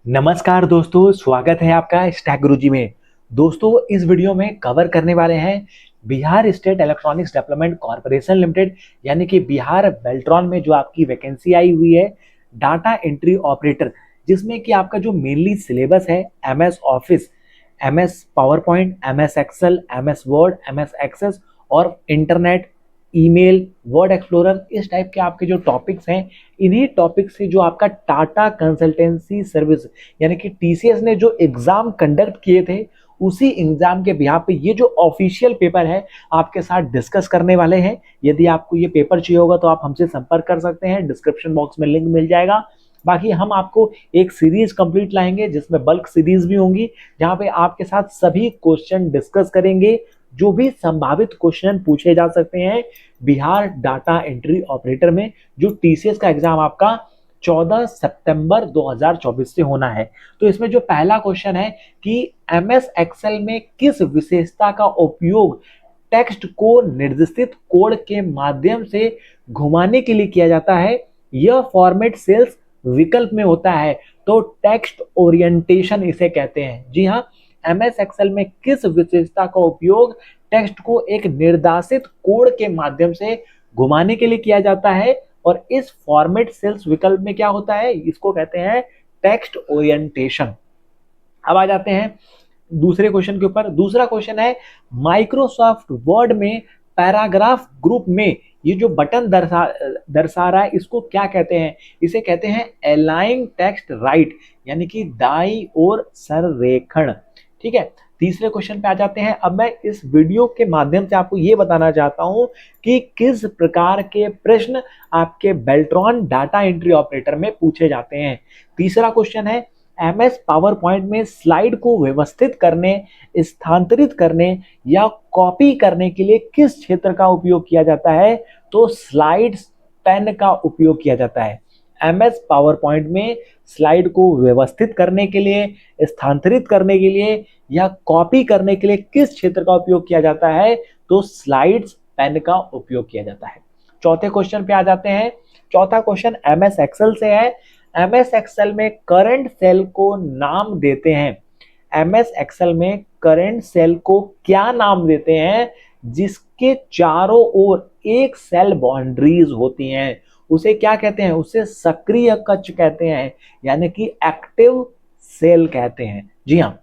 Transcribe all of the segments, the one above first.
नमस्कार दोस्तों, स्वागत है आपका स्टैक गुरुजी में। दोस्तों, इस वीडियो में कवर करने वाले हैं Bihar state electronics development corporation limited यानी कि बिहार बेल्ट्रॉन में जो आपकी वैकेंसी आई हुई है डाटा एंट्री ऑपरेटर, जिसमें कि आपका जो मेनली सिलेबस है MS Office, MS PowerPoint, MS Excel, MS Word, MS Access और इंटरनेट, ईमेल, वर्ड एक्सप्लोरर, इस टाइप के आपके जो टॉपिक्स हैं, इन्हीं टॉपिक से जो आपका टाटा कंसल्टेंसी सर्विस यानी कि टीसीएस ने जो एग्जाम कंडक्ट किए थे, उसी एग्जाम के बिहाफ पे ये जो ऑफिशियल पेपर है आपके साथ डिस्कस करने वाले हैं। यदि आपको ये पेपर चाहिए होगा तो आप हमसे संपर्क कर सकते हैं, डिस्क्रिप्शन बॉक्स में लिंक मिल जाएगा। बाकी हम आपको एक सीरीज कंप्लीट लाएंगे जिसमें बल्क सीरीज भी होंगी, जहां पे आपके साथ सभी क्वेश्चन डिस्कस करेंगे, जो भी संभावित क्वेश्चन पूछे जा सकते हैं बिहार डाटा एंट्री ऑपरेटर में, जो टीसीएस का एग्जाम आपका 14 सितंबर 2024 से होना है। तो इसमें जो पहला क्वेश्चन है कि एमएस एक्सेल में किस विशेषता का उपयोग टेक्स्ट को निर्दिष्ट कोड के माध्यम से घुमाने के लिए किया जाता है, यह फॉर्मेट सेल्स विकल्प में होता है। तो टेक्स्ट ओरिएंटेशन इसे कहते हैं। जी हाँ, एमएस एक्सेल में किस विशेषता का उपयोग टेक्स्ट को एक निर्देशित कोड के माध्यम से घुमाने के लिए किया जाता है, और इस फॉर्मेट सेल्स विकल्प में क्या होता है, इसको कहते हैं टेक्स्ट ओरिएंटेशन। अब आ जाते हैं दूसरे क्वेश्चन के ऊपर। दूसरा क्वेश्चन है माइक्रोसॉफ्ट वर्ड में पैराग्राफ ग्रुप में ये जो बटन दर्शा रहा है, इसको क्या कहते हैं? इसे कहते हैं अलाइन टेक्स्ट राइट यानी कि दाई और संरेखण। ठीक है, तीसरे क्वेश्चन पे आ जाते हैं। अब मैं इस वीडियो के माध्यम से आपको ये बताना चाहता हूं कि किस प्रकार के प्रश्न आपके बेल्ट्रॉन डाटा एंट्री ऑपरेटर में पूछे जाते हैं। तीसरा क्वेश्चन है एमएस पावर पॉइंट में स्लाइड को व्यवस्थित करने, स्थानांतरित करने या कॉपी करने के लिए किस क्षेत्र का उपयोग किया जाता है? तो स्लाइड्स पेन का उपयोग किया जाता है। एमएस पावर पॉइंट में स्लाइड को व्यवस्थित करने के लिए, स्थानांतरित करने के लिए या कॉपी करने के लिए किस क्षेत्र का उपयोग किया जाता है? तो स्लाइड्स पेन का उपयोग किया जाता है। चौथे क्वेश्चन पे आ जाते हैं। चौथा क्वेश्चन एमएस एक्सेल से है। एमएस एक्सेल में करंट सेल को नाम देते हैं। एमएस एक्सेल में करंट सेल को क्या नाम देते हैं जिसके चारों ओर एक सेल बाउंड्रीज होती हैं? उसे क्या कहते हैं? उसे सक्रिय कक्ष कहते हैं, यानी कि एक्टिव सेल कहते हैं। जी हाँ।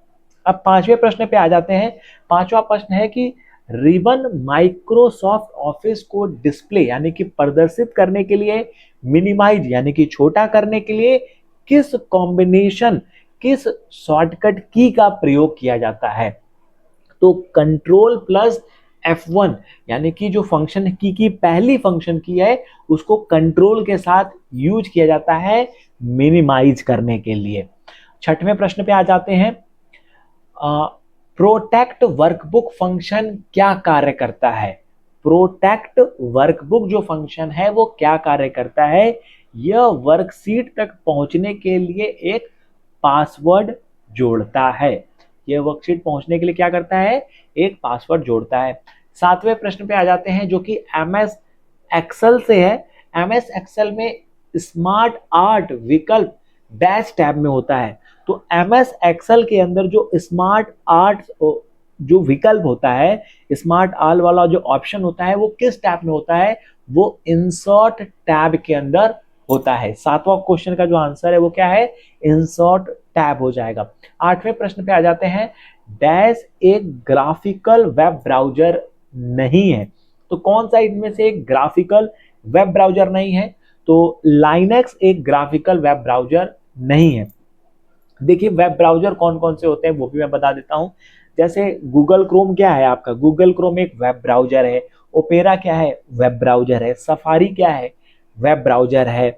अब पांचवें प्रश्न पे आ जाते हैं। पांचवा प्रश्न है कि रिबन माइक्रोसॉफ्ट ऑफिस को डिस्प्ले यानी कि प्रदर्शित करने के लिए, मिनिमाइज यानी कि छोटा करने के लिए किस कॉम्बिनेशन, किस शॉर्टकट की का प्रयोग किया जाता है? तो कंट्रोल प्लस F1 यानी कि जो फंक्शन की पहली फंक्शन की है उसको कंट्रोल के साथ यूज किया जाता है मिनिमाइज करने के लिए। छठवें प्रश्न पे आ जाते हैं। प्रोटेक्ट वर्कबुक फंक्शन क्या कार्य करता है? प्रोटेक्ट वर्कबुक जो फंक्शन है वो क्या कार्य करता है? यह वर्कशीट तक पहुंचने के लिए एक पासवर्ड जोड़ता है। यह वर्कशीट पहुंचने के लिए क्या करता है? एक पासवर्ड जोड़ता है। सातवें प्रश्न पे आ जाते हैं जो कि एमएस एक्सेल से है। एमएस एक्सेल में स्मार्ट आर्ट विकल्प डैश टैब में होता है। तो एमएस एक्सेल के अंदर जो स्मार्ट आर्ट जो विकल्प होता है, स्मार्ट आल वाला जो ऑप्शन होता है, वो किस टैब में होता है? वो इंसर्ट टैब के अंदर होता है। सातवां क्वेश्चन का जो आंसर है वो क्या है? इंसर्ट टैब हो जाएगा। आठवें प्रश्न पे आ जाते हैं। डैश एक ग्राफिकल वेब ब्राउजर नहीं है। तो कौन सा इनमें से एक ग्राफिकल वेब ब्राउजर नहीं है? तो लाइनेक्स एक ग्राफिकल वेब ब्राउजर नहीं है। देखिए, वेब ब्राउजर कौन कौन से होते हैं वो भी मैं बता देता हूं। जैसे गूगल क्रोम क्या है आपका? गूगल क्रोम एक वेब ब्राउजर है। ओपेरा क्या है? वेब ब्राउजर है। सफारी क्या है? वेब ब्राउजर है।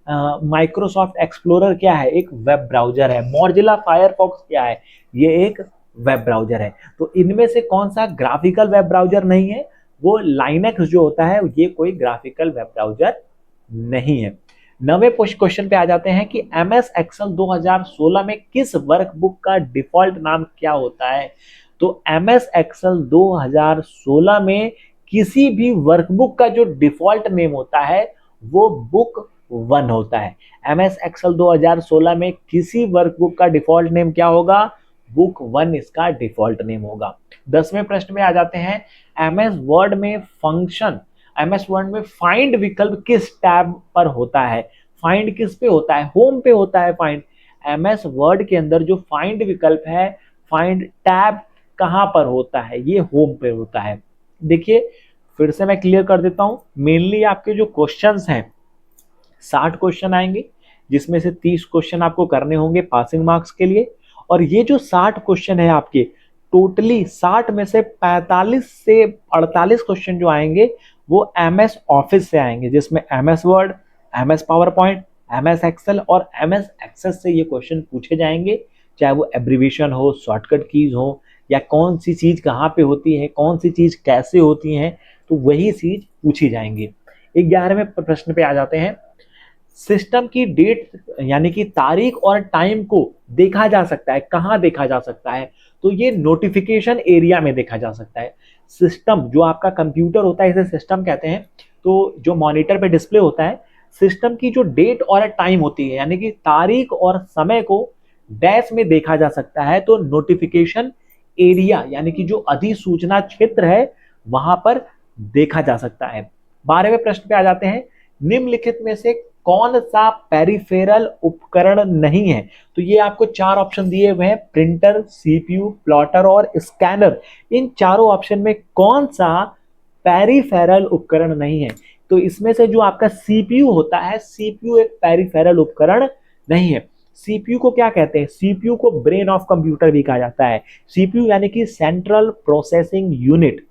माइक्रोसॉफ्ट एक्सप्लोरर क्या है? एक वेब ब्राउजर है। मोजिला फायरफॉक्स क्या है? ये एक वेब ब्राउजर है। तो इनमें से कौन सा ग्राफिकल वेब ब्राउजर नहीं है? वो लाइनेक्स जो होता है ये कोई ग्राफिकल वेब ब्राउजर नहीं है। नवे क्वेश्चन पे आ जाते हैं कि एमएस एक्सेल 2016 में किस वर्कबुक का डिफॉल्ट नाम क्या होता है? तो एमएस एक्सेल 2016 में किसी भी वर्कबुक का जो डिफॉल्ट नेम होता है वो बुक वन होता है। MS एक्सेल 2016 में किसी वर्कबुक का डिफॉल्ट नेम क्या होगा? बुक वन इसका डिफॉल्ट नेम होगा। 10वें प्रश्न में आ जाते हैं, MS वर्ड में फंक्शन, MS वर्ड में फाइंड विकल्प किस टैब पर होता है? फाइंड किस पे होता है? होम पे होता है फाइंड। MS वर्ड के अंदर जो फाइंड विकल्प है, फाइंड टैब कहां पर होता है? ये होम पे होता है। देखिए फिर से मैं क्लियर कर देता हूं, मेनली आपके जो क्वेश्चंस हैं 60 क्वेश्चन आएंगे, जिसमें से 30 क्वेश्चन आपको करने होंगे पासिंग मार्क्स के लिए। और ये जो 60 क्वेश्चन है आपके, टोटली 60 में से 45 से 48 क्वेश्चन जो आएंगे वो MS ऑफिस से आएंगे, जिसमें MS Word, MS PowerPoint, MS Excel और MS एक्सेस से ये क्वेश्चन पूछे जाएंगे, चाहे वो एब्रीविएशन हो, शॉर्टकट कीज हो, या कौन सी चीज कहाँ पे होती है, कौन सी चीज कैसे होती है, तो वही चीज पूछी जाएंगी। 11वें प्रश्न पे आ जाते हैं, सिस्टम की डेट यानी कि तारीख और टाइम को देखा जा सकता है, कहां देखा जा सकता है? तो ये नोटिफिकेशन एरिया में देखा जा सकता है। सिस्टम जो आपका कंप्यूटर होता है, इसे सिस्टम कहते हैं। तो जो मॉनिटर पे डिस्प्ले होता है, सिस्टम की जो डेट और टाइम होती है यानी कि तारीख और समय को डैश में देखा जा सकता है, तो नोटिफिकेशन एरिया यानी कि जो अधिसूचना क्षेत्र है वहां पर देखा जा सकता है। 12वें प्रश्न पे आ जाते हैं, निम्नलिखित में से कौन सा पेरिफेरल उपकरण नहीं है? तो ये आपको 4 ऑप्शन दिए हुए हैं, प्रिंटर, सीपीयू, प्लॉटर और स्कैनर। इन चारों ऑप्शन में कौन सा पेरिफेरल उपकरण नहीं है? तो इसमें से जो आपका सीपीयू होता है, सीपीयू एक पेरिफेरल उपकरण नहीं है। सीपीयू को क्या कहते हैं? सीपीयू को ब्रेन ऑफ कंप्यूटर भी कहा जाता है। सीपीयू यानी कि सेंट्रल प्रोसेसिंग यूनिट,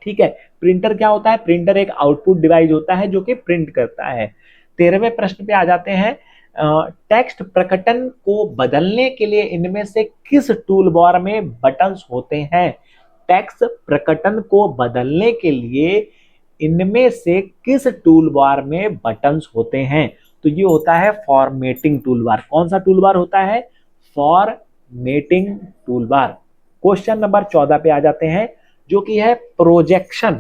ठीक है। प्रिंटर क्या होता है? प्रिंटर एक आउटपुट डिवाइस होता है जो कि प्रिंट करता है। 13वें प्रश्न पे आ जाते हैं, टेक्स्ट प्रकटन को बदलने के लिए इनमें से किस टूल बार में बटन्स होते हैं? टेक्स्ट प्रकटन को बदलने के लिए इनमें से किस टूल बार में बटन्स होते हैं? तो ये होता है फॉर्मेटिंग टूल बार। कौन सा टूल बार होता है? Formatting tool bar. Question number 14 पे आ जाते हैं, जो कि है प्रोजेक्शन।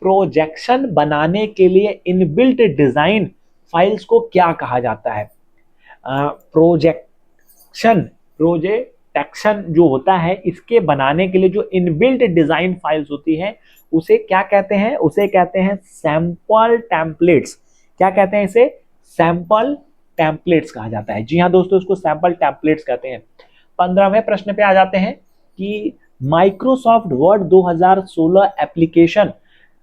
प्रोजेक्शन बनाने के लिए इनबिल्ट डिजाइन फाइल्स को क्या कहा जाता है? प्रोजेक्शन जो होता है, इसके बनाने के लिए जो इनबिल्ट डिजाइन फाइल्स होती है उसे क्या कहते हैं? उसे कहते हैं सैंपल टेम्पलेट्स। क्या कहते हैं इसे? सैंपल टेम्पलेट्स कहा जाता है। जी हाँ दोस्तों, इसको सैंपल टेम्पलेट्स कहते हैं। 15वें प्रश्न पे आ जाते हैं कि माइक्रोसॉफ्ट वर्ड 2016 एप्लीकेशन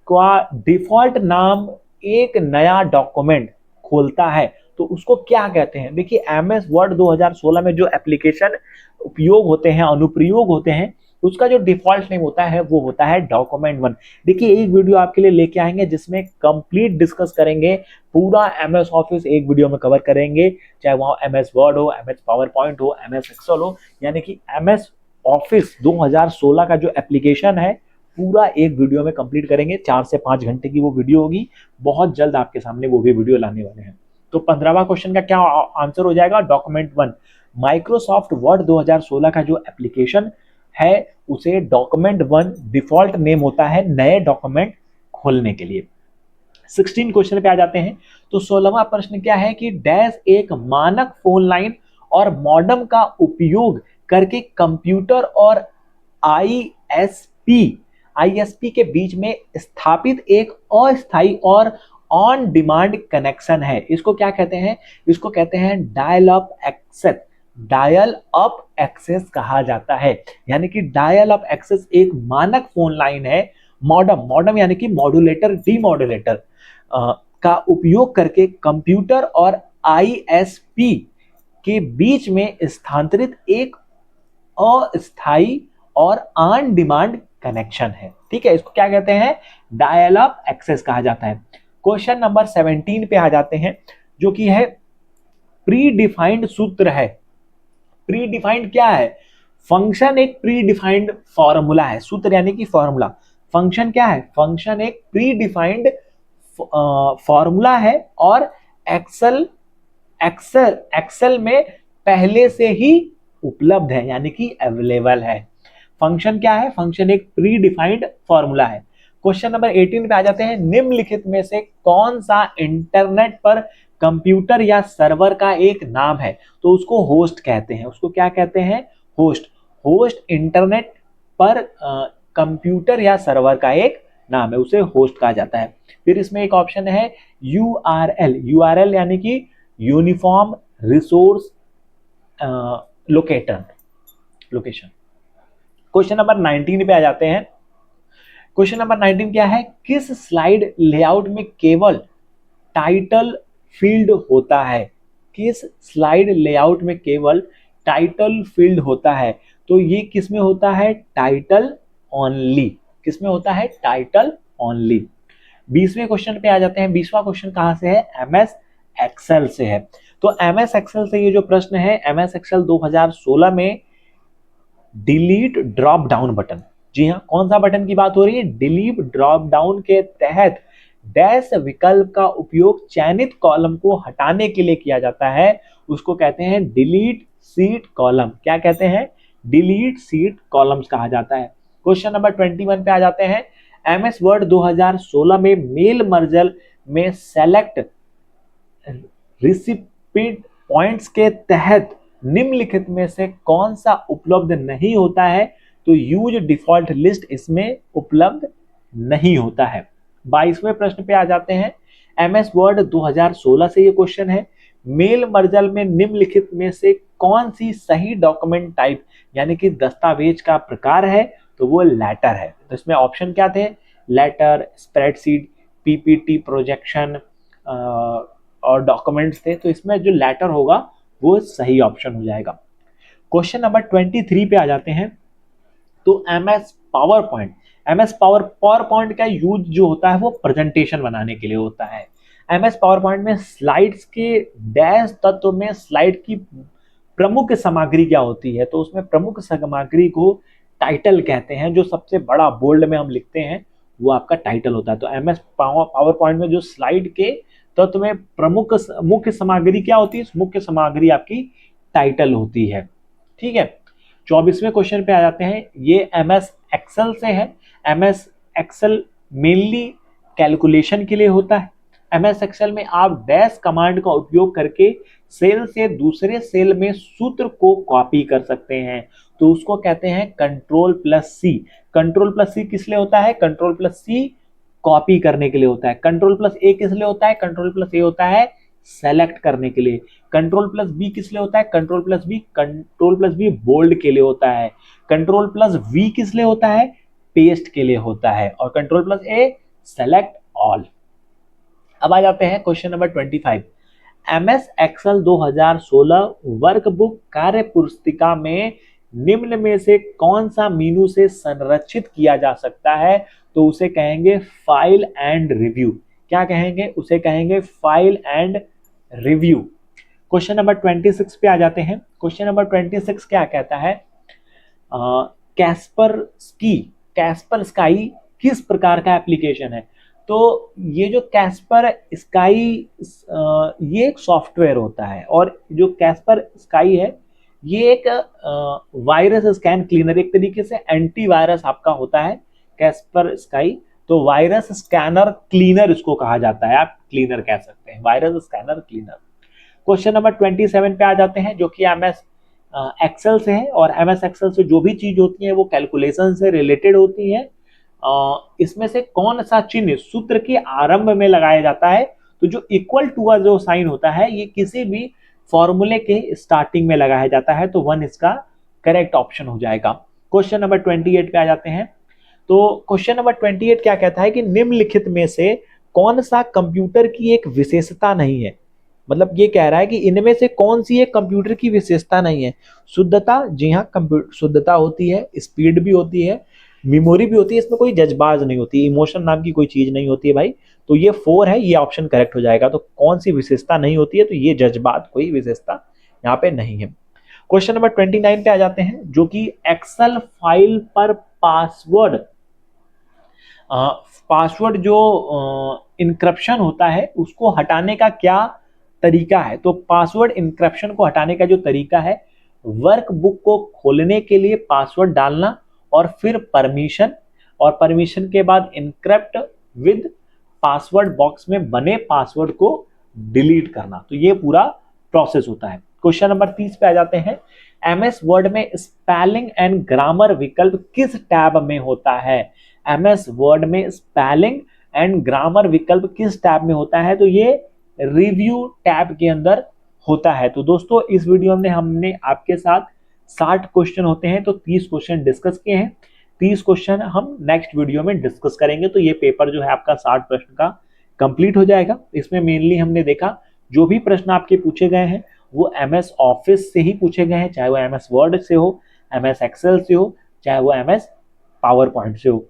का डिफॉल्ट नाम एक नया डॉक्यूमेंट खोलता है, तो उसको क्या कहते हैं? देखिए MS वर्ड 2016 में जो एप्लीकेशन उपयोग होते हैं, अनुप्रयोग होते हैं, उसका जो डिफॉल्ट नेम होता है वो होता है डॉक्यूमेंट वन। देखिए एक वीडियो आपके लिए लेके आएंगे जिसमें कंप्लीट डिस्कस करेंगे, पूरा MS ऑफिस एक वीडियो में कवर करेंगे, चाहे वहां MS वर्ड हो, MS पावर पॉइंट हो, MS एक्सेल हो, यानी कि MS ऑफिस 2016 का जो एप्लीकेशन है पूरा एक वीडियो में कंप्लीट करेंगे। 4 से 5 घंटे की वो वीडियो होगी, बहुत जल्द आपके सामने वो भी वीडियो लाने वाले हैं। तो 15वां क्वेश्चन का क्या आंसर हो जाएगा? Document one. माइक्रोसॉफ्ट वर्ड 2016 का जो एप्लीकेशन है उसे डॉक्यूमेंट वन डिफॉल्ट नेम होता है नए डॉक्यूमेंट खोलने के लिए। 16 क्वेश्चन पे आ जाते हैं, तो 16वां प्रश्न क्या है कि डैश एक मानक फोन लाइन और मॉडेम का उपयोग करके कंप्यूटर और आईएसपी के बीच में स्थापित एक अस्थायी और ऑन डिमांड कनेक्शन है। इसको क्या कहते हैं? इसको कहते हैं dial up access. Dial up access कहा जाता है, यानी कि डायल अप एक्सेस एक मानक फोन लाइन है। मॉडेम यानी कि मॉड्यूलेटर, डीमॉड्यूलेटर का उपयोग करके कंप्यूटर और आईएसपी के बीच में स्थानांतरित एक अस्थायी और ऑन डिमांड कनेक्शन है। ठीक है, इसको क्या कहते हैं? डायल अप एक्सेस कहा जाता है। क्वेश्चन नंबर 17 पे आ जाते हैं, जो कि है प्री डिफाइंड सूत्र है। प्री डिफाइंड क्या है? फंक्शन एक प्री डिफाइंड फॉर्मूला है। सूत्र यानी कि फॉर्मूला। फंक्शन क्या है? फंक्शन एक प्री डिफाइंड फॉर्मूला है और एक्सेल में पहले से ही उपलब्ध है, यानी कि अवेलेबल है। फंक्शन क्या है? फंक्शन एक प्री डिफाइंड फॉर्मूला है। क्वेश्चन नंबर 18 पे आ जाते हैं, निम्नलिखित में से कौन सा इंटरनेट पर कंप्यूटर या सर्वर का एक नाम है तो उसको होस्ट कहते हैं। उसको क्या कहते हैं? होस्ट। होस्ट इंटरनेट पर कंप्यूटर या सर्वर का एक नाम है, उसे होस्ट कहा जाता है। फिर इसमें एक ऑप्शन है यूआरएल। यूआरएल यानी कि uniform resource location. Question number 19 पे आ जाते हैं। क्वेश्चन नंबर 19 क्या है? किस स्लाइड लेआउट में केवल टाइटल फील्ड होता है? किस स्लाइड लेआउट में केवल टाइटल फील्ड होता है? तो ये किस में होता है? Title only. किस में होता है? Title only. 20वें क्वेश्चन पे आ जाते हैं। 20वां क्वेश्चन कहां से है? एमएस एक्सेल से है। तो एमएस एक्सेल से ये जो प्रश्न है, एमएस एक्सेल 2016 में डिलीट ड्रॉप डाउन बटन, जी हाँ, कौन सा बटन की बात हो रही है? डिलीट ड्रॉप डाउन के तहत डैश विकल्प का उपयोग चयनित कॉलम को हटाने के लिए किया जाता है, उसको कहते हैं डिलीट सीट कॉलम। क्या कहते हैं? डिलीट सीट कॉलम्स कहा जाता है। क्वेश्चन नंबर 21 पे आ जाते हैं। एमएस वर्ड 2016 में मेल मर्जल में सेलेक्ट रिसिपिएंट पॉइंट्स के तहत निम्नलिखित में से कौन सा उपलब्ध नहीं होता है? तो यूज डिफॉल्ट लिस्ट इसमें उपलब्ध नहीं होता है। 22वें प्रश्न पे आ जाते हैं। एमएस वर्ड 2016 से ये क्वेश्चन है। मेल मर्जल में निम्नलिखित में से कौन सी सही डॉक्यूमेंट टाइप यानी कि दस्तावेज का प्रकार है? तो वो लेटर है। तो इसमें ऑप्शन क्या थे? लेटर, स्प्रेडशीट, पीपीटी, प्रोजेक्शन और डॉक्यूमेंट्स थे। तो इसमें जो लेटर होगा वो सही ऑप्शन हो जाएगा। क्वेश्चन नंबर 23 पे आ जाते हैं। तो MS PowerPoint, MS power point का यूज जो होता है वो प्रेजेंटेशन बनाने के लिए होता है। एमएस पावर पॉइंट में स्लाइड्स के डैश तत्व में स्लाइड की प्रमुख सामग्री क्या होती है? तो उसमें प्रमुख सामग्री को टाइटल कहते हैं। जो सबसे बड़ा बोल्ड में हम लिखते हैं वो आपका टाइटल होता है। तो एमएस पावर पॉइंट में जो स्लाइड के तत्व में प्रमुख मुख्य सामग्री क्या होती है? मुख्य सामग्री आपकी टाइटल होती है। ठीक है। 24वें क्वेश्चन पे आ जाते हैं। ये एमएस एक्सेल से है। एमएस एक्सेल मेनली कैलकुलेशन के लिए होता है। एमएस एक्सेल में आप डैश कमांड का उपयोग करके सेल से दूसरे सेल में सूत्र को कॉपी कर सकते हैं, तो उसको कहते हैं कंट्रोल प्लस सी। कंट्रोल प्लस सी किस लिए होता है? कंट्रोल प्लस सी कॉपी करने के लिए होता है। कंट्रोल प्लस ए किस लिए होता है? कंट्रोल प्लस ए होता है सेलेक्ट करने के लिए। कंट्रोल प्लस बी किस लिए होता है? कंट्रोल प्लस बी बोल्ड के लिए होता है। कंट्रोल प्लस वी किस लिए होता है? पेस्ट के लिए होता है। और control plus A select all. अब आ जाते हैं question number 25। MS Excel 2016 workbook कार्य पुस्तिका में निम्न में से कौन सा मेनू से संरक्षित किया जा सकता है? तो उसे कहेंगे फाइल एंड रिव्यू। क्या कहेंगे? उसे कहेंगे file and review. Question number 26 पे आ जाते हैं। क्वेश्चन नंबर 26 क्या कहता है? कैस्पर स्काई किस प्रकार का एप्लीकेशन है? तो ये जो कैस्पर स्काई ये एक सॉफ्टवेयर होता है, और जो कैस्पर स्काई है ये एक वायरस स्कैन क्लीनर, एक तरीके से एंटीवायरस आपका होता है कैस्पर स्काई। तो वायरस स्कैनर क्लीनर इसको कहा जाता है, आप क्लीनर कह सकते हैं, virus scanner cleaner. Question number 27 पे आ जाते हैं, जो कि एमएस एक्सेल से है। और एमएस एक्सेल से जो भी चीज होती है वो कैलकुलेशन से रिलेटेड होती है। इसमें से कौन सा चिन्ह सूत्र के आरंभ में लगाया जाता है? तो जो इक्वल टू का जो साइन होता है ये किसी भी फॉर्मूले के स्टार्टिंग में लगाया जाता है, तो 1 इसका करेक्ट ऑप्शन हो जाएगा। क्वेश्चन नंबर 28 पे आ जाते हैं। तो क्वेश्चन नंबर 28 क्या कहता है कि निम्नलिखित में से कौन सा कंप्यूटर की एक विशेषता नहीं है? मतलब ये कह रहा है कि इनमें से कौन सी एक कंप्यूटर की विशेषता नहीं है? शुद्धता, जी हाँ, कंप्यूटर शुद्धता होती है, स्पीड भी होती है, मेमोरी भी होती है, इसमें कोई जज्बाज नहीं होती, इमोशन नाम की कोई चीज नहीं होती है भाई। तो ये 4 है, ये ऑप्शन करेक्ट हो जाएगा। तो कौन सी विशेषता नहीं होती है? तो ये जज्बात कोई विशेषता यहाँ पे नहीं है। क्वेश्चन नंबर 29 पे आ जाते हैं, जो कि एक्सेल फाइल पर पासवर्ड जो इनक्रप्शन होता है उसको हटाने का क्या तरीका है? तो पासवर्ड इनक्रप्शन को हटाने का जो तरीका है, वर्कबुक को खोलने के लिए पासवर्ड डालना और फिर परमिशन, और परमिशन के बाद इनक्रप्ट विद पासवर्ड बॉक्स में बने पासवर्ड को डिलीट करना। तो ये पूरा प्रोसेस होता है। क्वेश्चन नंबर 30 पे आ जाते हैं। एमएस वर्ड में स्पेलिंग एंड ग्रामर विकल्प किस टैब में होता है? एमएस वर्ड में स्पेलिंग एंड ग्रामर विकल्प किस टैब में होता है? तो ये रिव्यू टैब के अंदर होता है। तो दोस्तों इस वीडियो में हमने आपके साथ 60 क्वेश्चन होते हैं तो 30 क्वेश्चन डिस्कस किए हैं। 30 क्वेश्चन हम नेक्स्ट वीडियो में डिस्कस करेंगे। तो ये पेपर जो है आपका 60 प्रश्न का कंप्लीट हो जाएगा। इसमें मेनली हमने देखा जो भी प्रश्न आपके पूछे गए हैं वो एमएस ऑफिस से ही पूछे गए हैं, चाहे वो एमएस वर्ड से हो, एमएस एक्सेल से हो, चाहे वो एमएस पावर पॉइंट से हो।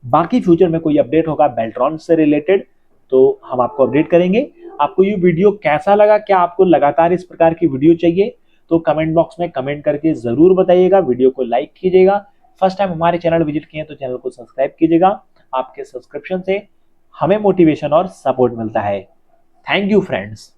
बाकी फ्यूचर में कोई अपडेट होगा बेल्ट्रॉन से रिलेटेड तो हम आपको अपडेट करेंगे। आपको ये वीडियो कैसा लगा? क्या आपको लगातार इस प्रकार की वीडियो चाहिए? तो कमेंट बॉक्स में कमेंट करके जरूर बताइएगा। वीडियो को लाइक कीजिएगा। फर्स्ट टाइम हमारे चैनल विजिट किए तो चैनल को सब्सक्राइब कीजिएगा। आपके सब्सक्रिप्शन से हमें मोटिवेशन और सपोर्ट मिलता है। Thank you friends.